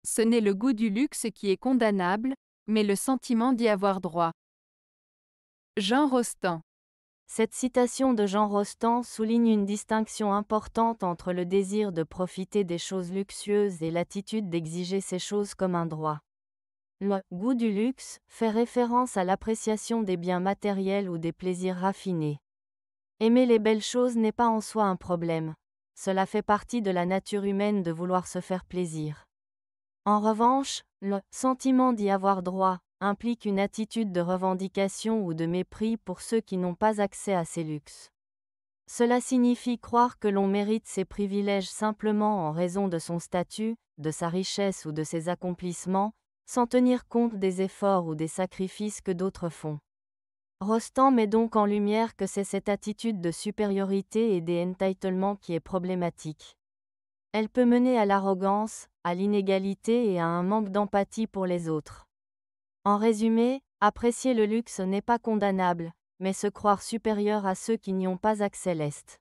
Ce n'est le goût du luxe qui est condamnable, mais le sentiment d'y avoir droit. Jean Rostand. Cette citation de Jean Rostand souligne une distinction importante entre le désir de profiter des choses luxueuses et l'attitude d'exiger ces choses comme un droit. Le goût du luxe fait référence à l'appréciation des biens matériels ou des plaisirs raffinés. Aimer les belles choses n'est pas en soi un problème. Cela fait partie de la nature humaine de vouloir se faire plaisir. En revanche, le sentiment d'y avoir droit implique une attitude de revendication ou de mépris pour ceux qui n'ont pas accès à ces luxes. Cela signifie croire que l'on mérite ces privilèges simplement en raison de son statut, de sa richesse ou de ses accomplissements, sans tenir compte des efforts ou des sacrifices que d'autres font. Rostand met donc en lumière que c'est cette attitude de supériorité et des entitlements qui est problématique. Elle peut mener à l'arrogance, à l'inégalité et à un manque d'empathie pour les autres. En résumé, apprécier le luxe n'est pas condamnable, mais se croire supérieur à ceux qui n'y ont pas accès l'est.